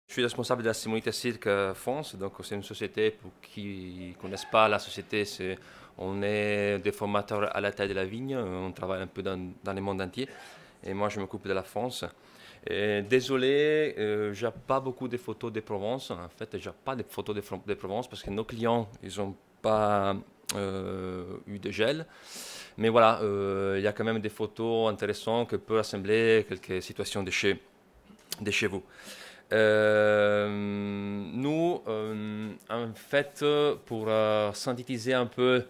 Je suis responsable de la Simonite Cirque France, donc c'est une société, pour qui ne connaissent pas la société, on est des formateurs à la taille de la vigne, on travaille un peu dans le monde entier, et moi je m'occupe de la France. Et désolé, j'ai pas beaucoup de photos de Provence, en fait j'ai pas de photos de Provence parce que nos clients, ils n'ont pas eu de gel. Mais voilà, il y a quand même des photos intéressantes que peut assembler quelques situations de chez vous. Nous, en fait, pour synthétiser un peu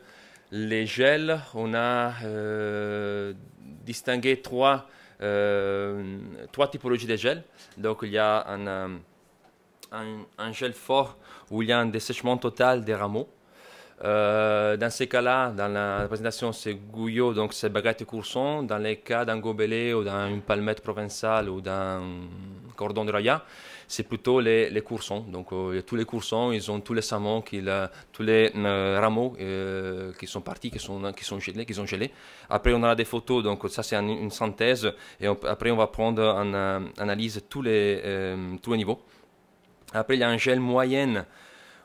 les gels, on a distingué trois typologies de gels. Donc, il y a un gel fort où il y a un dessèchement total des rameaux. Dans ces cas-là, dans la présentation, c'est gouillot, donc c'est baguette et courson. Dans les cas d'un gobelet ou d'une palmette provençale ou d'un cordon de raya, c'est plutôt les coursons. Donc tous les coursons, ils ont tous les samons, tous les rameaux qui sont partis, qui sont gelés, qui sont gelés. Après, on a des photos, donc ça c'est une synthèse. Et après, on va prendre en analyse tous les niveaux. Après, il y a un gel moyenne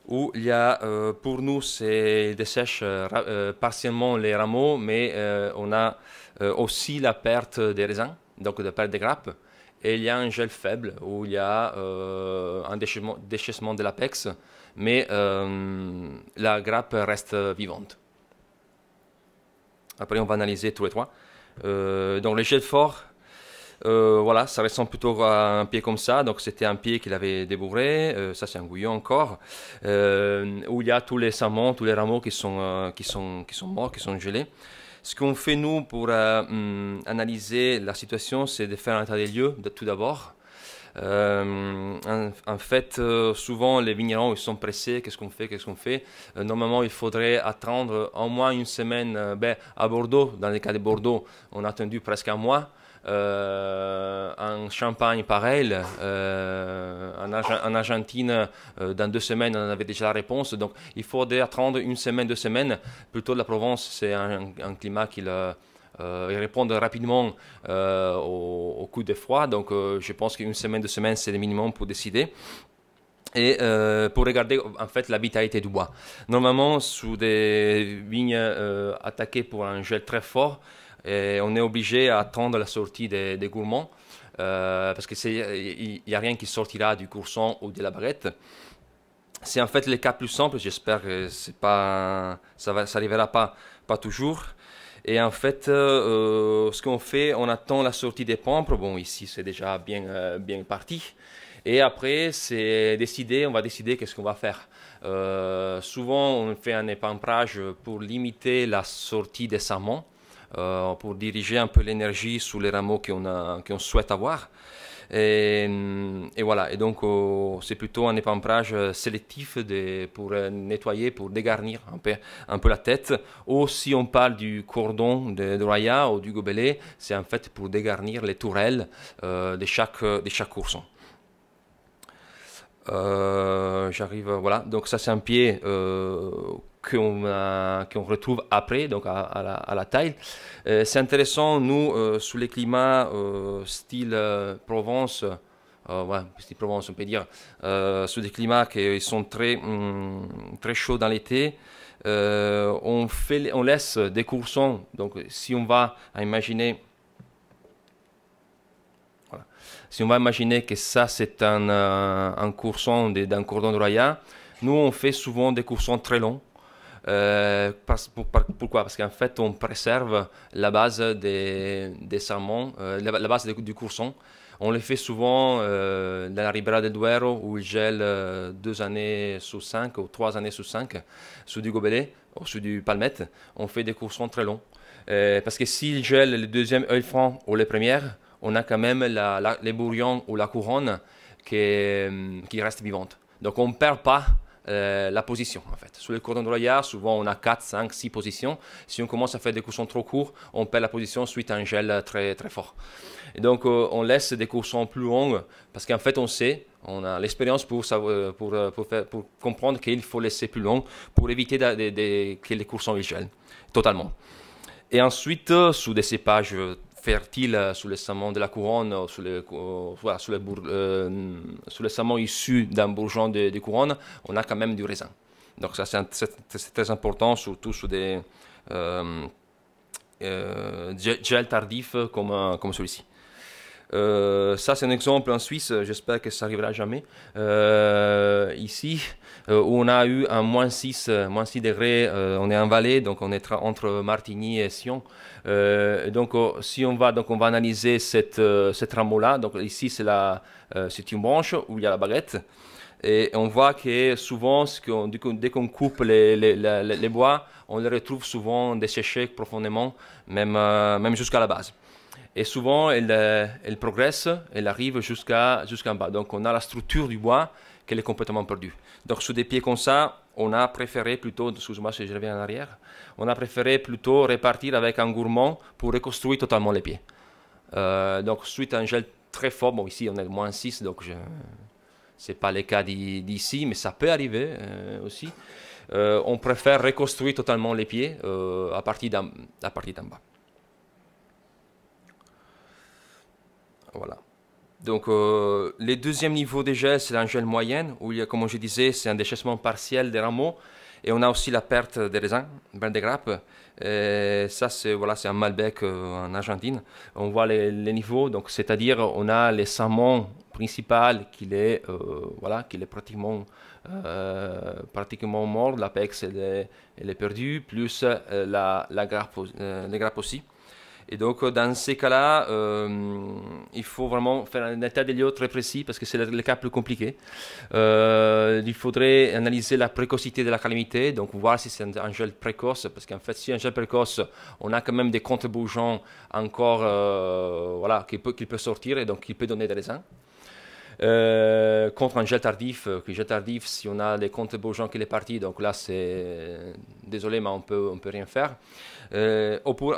où il y a, pour nous, c'est dessèche partiellement les rameaux, mais on a aussi la perte des raisins, donc la perte des grappes. Et il y a un gel faible où il y a un déchèchement de l'apex, mais la grappe reste vivante. Après, on va analyser tous les trois. Donc, le gel fort, voilà, ça ressemble plutôt à un pied comme ça. Donc c'était un pied qu'il avait débourré. Ça c'est un gouillon encore, où il y a tous les samons, tous les rameaux qui sont morts, qui sont gelés. Ce qu'on fait nous pour analyser la situation, c'est de faire un état des lieux tout d'abord. En fait, souvent les vignerons ils sont pressés. Qu'est-ce qu'on fait? Normalement, il faudrait attendre au moins une semaine. À Bordeaux, dans le cas de Bordeaux, on a attendu presque un mois. En Champagne, pareil. En Argentine, dans 2 semaines, on avait déjà la réponse. Donc, il faudrait attendre une semaine, 2 semaines. Plutôt, la Provence, c'est un climat qui ils répondent rapidement au coup de froid. Donc, je pense qu'une semaine, 2 semaines, c'est le minimum pour décider. Et pour regarder en fait la vitalité du bois. Normalement, sous des vignes attaquées pour un gel très fort, et on est obligé à attendre la sortie des gourmands parce qu'il n'y a rien qui sortira du courson ou de la baguette. C'est en fait le cas plus simple. J'espère que ça n'arrivera pas toujours. Et en fait, ce qu'on fait, on attend la sortie des pampres. Bon, ici, c'est déjà bien parti. Et après, on va décider qu'est-ce qu'on va faire. Souvent, on fait un épamprage pour limiter la sortie des samons, pour diriger un peu l'énergie sur les rameaux qu'on souhaite avoir. Et voilà, et donc c'est plutôt un épamprage sélectif pour nettoyer, pour dégarnir un peu la tête. Ou si on parle du cordon de raya ou du gobelet, c'est en fait pour dégarnir les tourelles de chaque courson. J'arrive, voilà, donc ça c'est un pied qu'on retrouve après, donc à la taille. C'est intéressant, nous, sous les climats style Provence, ouais, style Provence, on peut dire, sous des climats qui sont très chauds dans l'été, on laisse des coursons. Donc, si on va imaginer, voilà, si on va imaginer que ça c'est un courson d'un cordon de raya, nous on fait souvent des coursons très longs. Pourquoi? Parce qu'en fait, on préserve la base des serments, la base du courson. On le fait souvent dans la Ribera del Duero où il gèle 2 années sur 5 ou 3 années sur 5 sous du gobelet ou sous du palmette. On fait des coursons très longs. Parce que s'il gèle le deuxième œil franc ou les premières, on a quand même les bourrions ou la couronne qui reste vivante. Donc on ne perd pas la position en fait. Sur les cordons de raya, souvent on a 4, 5, 6 positions. Si on commence à faire des coursons trop courts, on perd la position suite à un gel très, très fort. Et donc on laisse des coursons plus longs parce qu'en fait on a l'expérience pour comprendre qu'il faut laisser plus long pour éviter que les coursons ils gèlent totalement. Et ensuite, sous des cépages fertile sur les saumons de la couronne, voilà, sur les saumons issus d'un bourgeon de couronne, on a quand même du raisin. Donc ça c'est très important, surtout sur des gels tardifs comme celui-ci. Ça c'est un exemple en Suisse, j'espère que ça n'arrivera jamais. Ici, où on a eu un -6 degrés, on est en Valais, donc on est entre Martigny et Sion. Donc si on va analyser cette rameau-là, donc ici c'est une branche où il y a la baguette. Et on voit que souvent, dès qu'on coupe les bois, on les retrouve souvent desséchés profondément, même jusqu'à la base. Et souvent, elle progresse, elle arrive jusqu'en bas. Donc on a la structure du bois qu'elle est complètement perdue. Donc sur des pieds comme ça, on a préféré plutôt, excuse-moi si je reviens en arrière, on a préféré plutôt repartir avec un gourmand pour reconstruire totalement les pieds. Donc suite à un gel très fort, bon ici on est -6, donc ce n'est pas le cas d'ici, mais ça peut arriver aussi. On préfère reconstruire totalement les pieds à partir d'en bas. Voilà. Donc, le deuxième niveau de gel, c'est un gel moyen, où il y a, comme je disais, c'est un déchèsement partiel des rameaux. Et on a aussi la perte des raisins, des grappes. Et ça, c'est voilà, un Malbec en Argentine. On voit les niveaux, donc c'est-à-dire on a les saumons principal qu'il est pratiquement mort. L'apex elle est perdue, plus les grappes aussi. Et donc, dans ces cas-là, il faut vraiment faire un état des lieux très précis parce que c'est le cas plus compliqué. Il faudrait analyser la précocité de la calamité, donc voir si c'est un gel précoce, parce qu'en fait, si un gel précoce, on a quand même des contre-bourgeons encore qui peut sortir et donc qui peut donner des raisins. Contre un gel tardif, si on a des contre-bourgeons qui est parti, donc là c'est désolé mais on peut rien faire.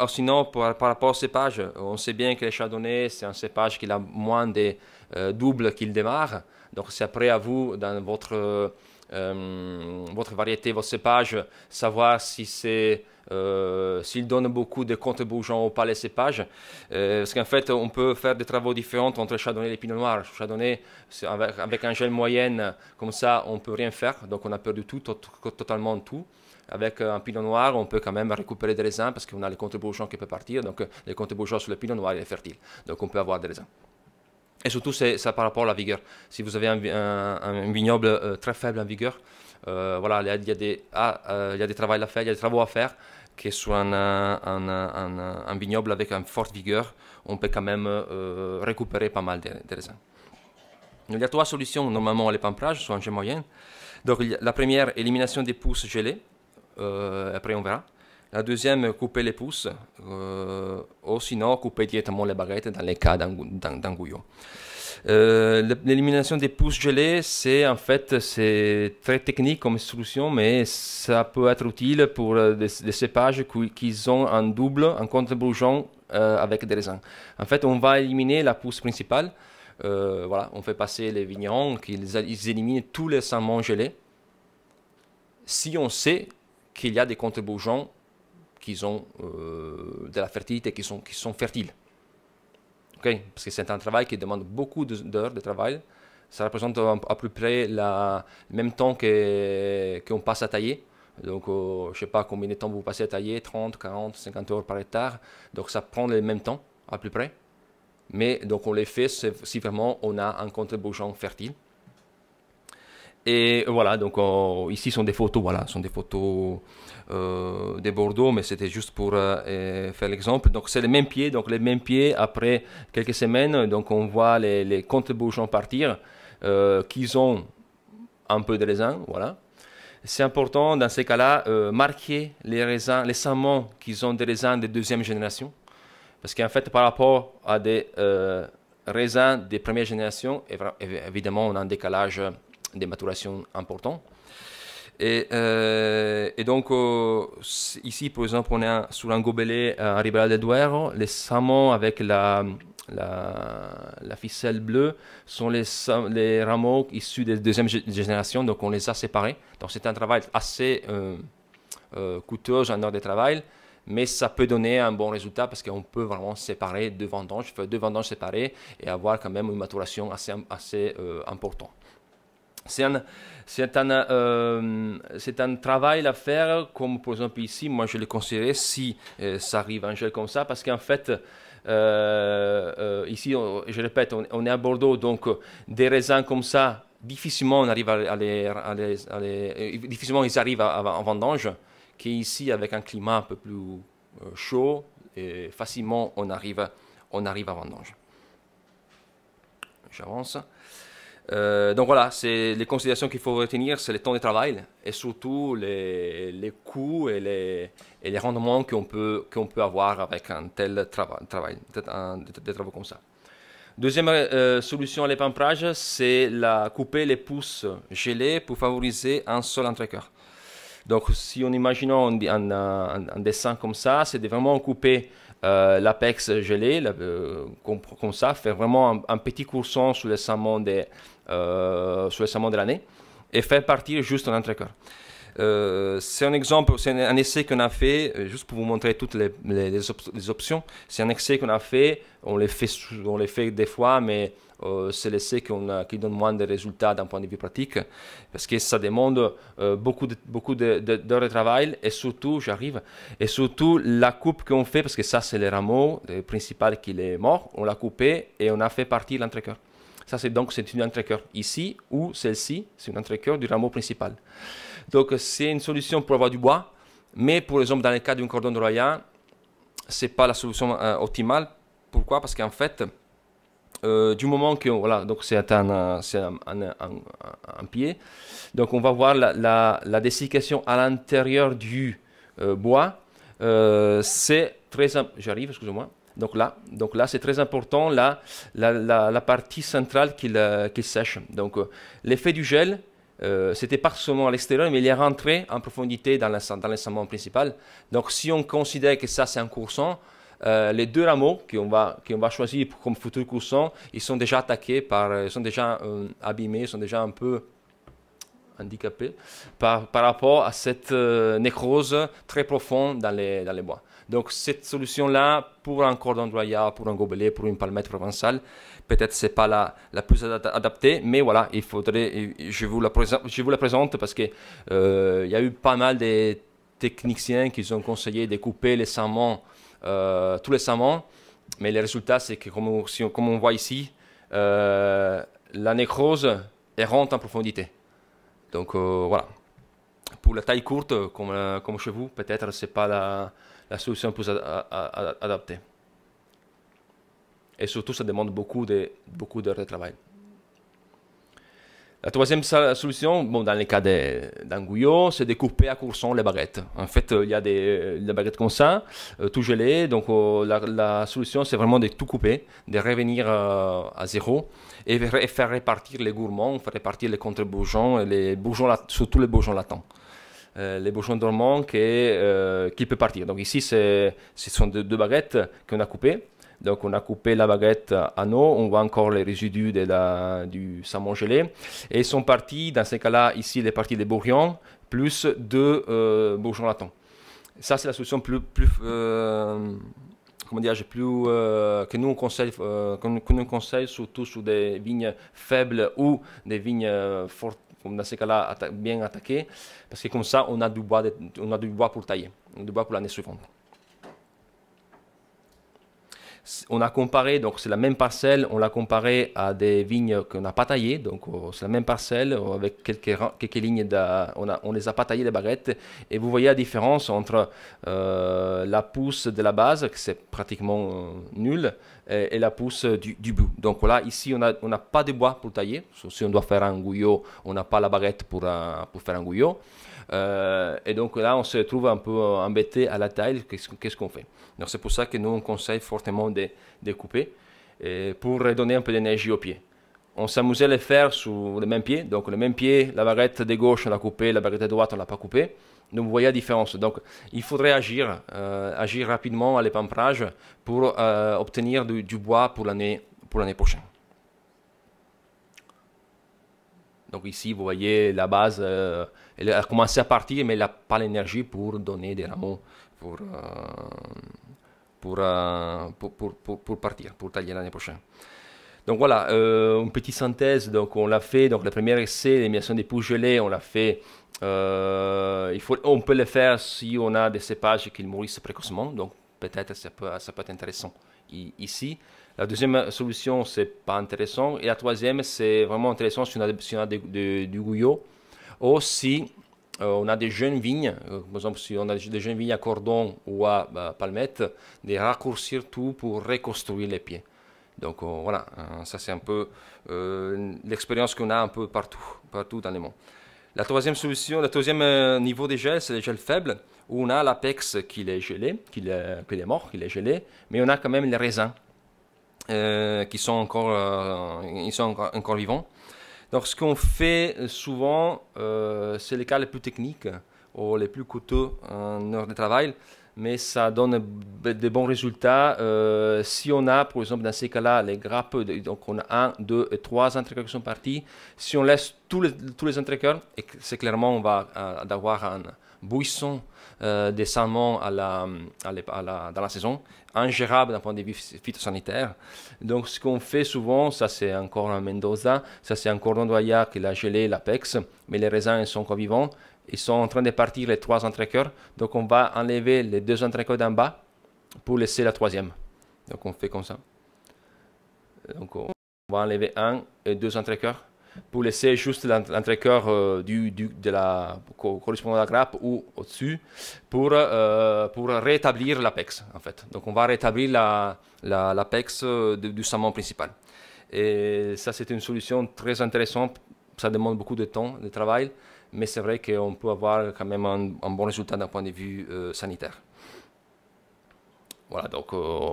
Sinon par rapport au cépage, on sait bien que le chardonnay c'est un cépage qui a moins de double qu'il démarre, donc c'est après à vous dans votre variété, votre cépage, savoir si c'est s'il donne beaucoup de contre-bourgeons ou pas les cépages, parce qu'en fait on peut faire des travaux différents entre le chardonnay et le pinot noir. Le chardonnay, avec un gel moyenne comme ça on peut rien faire, donc on a perdu totalement tout. Avec un pinot noir on peut quand même récupérer des raisins parce qu'on a les contre-bourgeons qui peuvent partir, donc les contre-bourgeons sur le pinot noir il est fertile, donc on peut avoir des raisins. Et surtout c'est ça par rapport à la vigueur. Si vous avez un vignoble très faible en vigueur, voilà, il y a des travaux à faire, que sur un vignoble avec une forte vigueur, on peut quand même récupérer pas mal de raisins. Il y a trois solutions normalement à l'épamprage, soit en gel moyen. Donc la première, élimination des pousses gelées, après on verra. La deuxième, couper les pousses, ou sinon couper directement les baguettes dans les cas d'un gouillot. L'élimination des pousses gelées, c'est très technique comme solution, mais ça peut être utile pour des cépages qui ont un contre-bourgeon avec des raisins. En fait, on va éliminer la pousse principale. Voilà, on fait passer les vignerons, ils éliminent tous les saumons gelés. Si on sait qu'il y a des contre-bourgeons qui ont de la fertilité, qui sont fertiles. Okay? Parce que c'est un travail qui demande beaucoup d'heures de travail. Ça représente à peu près le même temps qu'on passe à tailler. Donc, je ne sais pas combien de temps vous passez à tailler, 30, 40, 50 heures par hectare. Donc, ça prend le même temps, à peu près. Mais donc, on les fait si vraiment on a un contre-bourgeon fertile. Et voilà, donc ici sont des photos, voilà, sont des photos de Bordeaux, mais c'était juste pour faire l'exemple. Donc c'est les mêmes pieds, après quelques semaines, donc on voit les contre-bourgeons partir, qu'ils ont un peu de raisin, voilà. C'est important dans ces cas-là marquer les raisins, les saumons qui ont des raisins de deuxième génération, parce qu'en fait par rapport à des raisins de première génération, évidemment on a un décalage de maturation important. Et donc, ici, par exemple, on est sur un gobelet à Ribera del Duero. Les saumons avec la ficelle bleue sont les rameaux issus de deuxième génération, donc on les a séparés. Donc, c'est un travail assez coûteux en heure de travail, mais ça peut donner un bon résultat parce qu'on peut vraiment séparer deux vendanges, faire deux vendanges séparées et avoir quand même une maturation assez importante. C'est un travail à faire, comme par exemple ici, moi je le considérais si ça arrive un gel comme ça, parce qu'en fait, ici, je répète, on est à Bordeaux, donc des raisins comme ça, difficilement on arrive difficilement ils arrivent en vendange, qu'ici avec un climat un peu plus chaud, et facilement on arrive à vendange. J'avance. Donc voilà, c'est les considérations qu'il faut retenir, c'est le temps de travail et surtout les coûts et les rendements qu'on peut avoir avec un tel travail, des travaux comme ça. Deuxième solution à l'épamprage, c'est couper les pousses gelées pour favoriser un seul entrecœur. Donc si on imagine un dessin comme ça, c'est de vraiment couper l'apex gelé, comme ça, faire vraiment un petit courson sur le salmon de l'année et faire partir juste un entrecœur. C'est un exemple, c'est un essai qu'on a fait, juste pour vous montrer toutes les options. C'est un essai qu'on a fait, on les fait des fois, mais c'est l'essai qui donne moins de résultats d'un point de vue pratique, parce que ça demande beaucoup d'heures de travail, et surtout, la coupe qu'on fait, parce que ça c'est le rameau principal qui est mort, on l'a coupé et on a fait partir l'entrecœur. Ça c'est une entrecœur ici, ou celle-ci, c'est une entrecœur du rameau principal. Donc c'est une solution pour avoir du bois, mais pour exemple dans le cas d'un cordon Royan, c'est pas la solution optimale. Pourquoi? Parce qu'en fait, du moment que voilà, donc c'est un pied, donc on va voir la dessiccation à l'intérieur du bois. C'est très, j'arrive, excusez-moi. Donc là, c'est très important la partie centrale qu'il sèche. Donc l'effet du gel, c'était pas seulement à l'extérieur, mais il est rentré en profondité dans l'ensemble principal. Donc si on considère que ça c'est un courson, les deux rameaux qu'on va choisir comme futur courson, ils sont déjà attaqués ils sont déjà abîmés, ils sont déjà un peu handicapés par rapport à cette nécrose très profonde dans les bois. Donc cette solution-là, pour un cordon royal, pour un gobelet, pour une palmette provençale, peut-être c'est pas la plus adaptée, mais voilà, il faudrait, je vous la présente parce que il y a eu pas mal de techniciens qui ont conseillé de couper les saumons, tous les saumons, mais le résultat c'est que comme on voit ici, la nécrose rentre en profondité. Donc voilà, pour la taille courte comme chez vous, peut-être c'est pas la solution plus adaptée. Et surtout, ça demande beaucoup d'heures de travail. La troisième solution, bon, dans le cas d'un guyot, c'est de couper à courson les baguettes. En fait, il y a des baguettes comme ça, tout gelées. Donc, la solution, c'est vraiment de tout couper, de revenir à zéro et faire répartir les gourmands, faire répartir les contre-bourgeons, et surtout les bourgeons latents. Les bourgeons dormants qui peuvent partir. Donc ici, ce sont deux baguettes qu'on a coupées. Donc on a coupé la baguette à eau, on voit encore les résidus du saumon gelé. Et ils sont partis, dans ce cas-là, ici, les parties des bourgeons, plus deux bourgeons latents. Ça, c'est la solution plus comment dire, que nous on conseille surtout sur des vignes faibles ou des vignes fortes, dans ces cas-là bien attaquées, parce que comme ça on a du bois pour tailler, du bois pour l'année suivante. On a comparé, donc c'est la même parcelle, on l'a comparé à des vignes qu'on n'a pas taillées, donc c'est la même parcelle avec quelques lignes, on les a pas taillées les baguettes, et vous voyez la différence entre la pousse de la base, que c'est pratiquement nul, et la pousse du bout. Donc voilà, ici on n'a pas de bois pour tailler, si on doit faire un guyot, on n'a pas la baguette pour faire un guyot. Et donc là, on se trouve un peu embêté à la taille. Qu'est-ce qu'on fait? Donc c'est pour ça que nous on conseille fortement de couper pour redonner un peu d'énergie au pied. On s'amusait à le faire sur le même pied. Donc le même pied, la baguette de gauche on l'a coupée, la baguette de droite on l'a pas coupée. Donc vous voyez la différence. Donc il faudrait agir rapidement à l'épamprage pour obtenir du bois pour l'année prochaine. Donc ici, vous voyez la base, elle a commencé à partir, mais elle n'a pas l'énergie pour donner des rameaux pour, partir, pour tailler l'année prochaine. Donc voilà, une petite synthèse, donc on l'a fait, donc le premier essai, l'élimination des poux gelés, on l'a fait, on peut le faire si on a des cépages qui mûrissent précocement, donc peut-être ça peut être intéressant ici. La deuxième solution, c'est pas intéressant, et la troisième, c'est vraiment intéressant si on a du gouillot, ou si on a des jeunes vignes, par exemple si on a des jeunes vignes à cordon ou à palmette, de raccourcir tout pour reconstruire les pieds. Donc voilà, ça c'est un peu l'expérience qu'on a un peu partout dans le monde. La troisième solution, le troisième niveau de gel, c'est le gel faible, où on a l'apex qui est gelé, qui est mort, qui est gelé, mais on a quand même les raisins qui sont encore vivants. Donc ce qu'on fait souvent, c'est les cas les plus techniques ou les plus coûteux en heure de travail, mais ça donne de bons résultats. Si on a, par exemple, dans ces cas-là, les grappes, donc on a 1, 2 et 3 entrecœurs qui sont partis, si on laisse tous les entrecœurs, et c'est clairement, on va avoir un buisson des salmons dans la saison, ingérable d'un point de vue phytosanitaire. Donc ce qu'on fait souvent, ça c'est encore un Mendoza, ça c'est un cordon d'Oya qui a gelé l'apex, mais les raisins ils sont encore vivants. Ils sont en train de partir les 3 entrecœurs, donc on va enlever les 2 entrecœurs d'en bas pour laisser la troisième. Donc on fait comme ça. Donc on va enlever 1 et 2 entrecœurs pour laisser juste l'entrecœur de la correspondant à la grappe ou au-dessus pour rétablir l'apex en fait. Donc on va rétablir l'apex du salmon principal. Et ça c'est une solution très intéressante, ça demande beaucoup de temps de travail, mais c'est vrai qu'on peut avoir quand même un bon résultat d'un point de vue sanitaire. Voilà, donc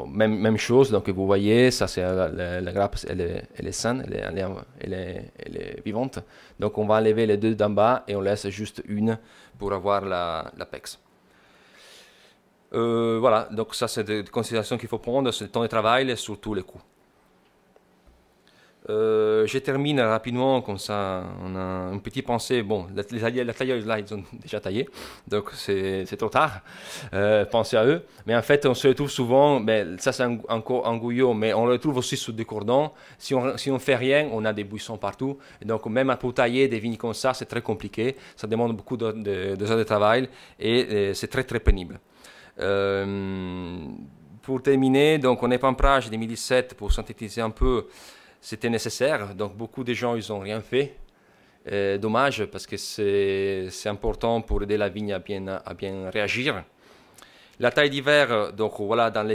même chose, donc vous voyez, ça c'est la grappe, elle est saine, elle est vivante. Donc on va enlever les 2 d'en bas et on laisse juste une pour avoir l'apex. Voilà, donc ça c'est des considérations qu'il faut prendre, c'est le temps de travail et surtout les coûts. Je termine rapidement, comme ça on a une petite pensée. Bon, la tailleuse là, ils ont déjà taillé, donc c'est trop tard. Pensez à eux. Mais en fait, on se retrouve souvent, mais ça c'est un gouillot, mais on le retrouve aussi sous des cordons. Si on fait rien, on a des buissons partout. Et donc même pour tailler des vignes comme ça, c'est très compliqué. Ça demande beaucoup d'heures de travail et c'est très pénible. Pour terminer, donc on est Pamprage 2017 pour synthétiser un peu. C'était nécessaire, donc beaucoup de gens ils n'ont rien fait. Dommage parce que c'est important pour aider la vigne à bien réagir. La taille d'hiver, donc voilà, dans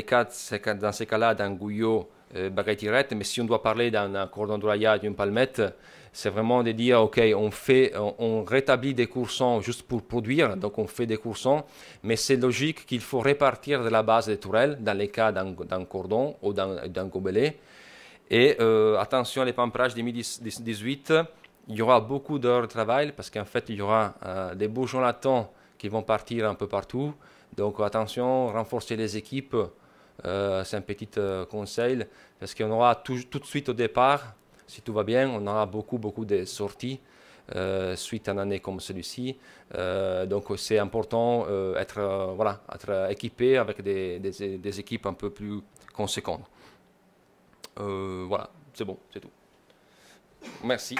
ces cas-là, d'un gouillot baguette directe, mais si on doit parler d'un cordon d'Oya, d'une palmette, c'est vraiment de dire, ok, on rétablit des coursons juste pour produire, donc on fait des coursons, mais c'est logique qu'il faut répartir de la base des tourelles, dans les cas d'un cordon ou d'un gobelet. Et attention, les pamprages 2018, il y aura beaucoup d'heures de travail parce qu'en fait, il y aura des bourgeons latents qui vont partir un peu partout. Donc attention, renforcer les équipes, c'est un petit conseil parce qu'on aura tout de suite au départ, si tout va bien, on aura beaucoup de sorties suite à une année comme celui-ci. Donc c'est important être équipé avec des équipes un peu plus conséquentes. Voilà, c'est bon, c'est tout. Merci.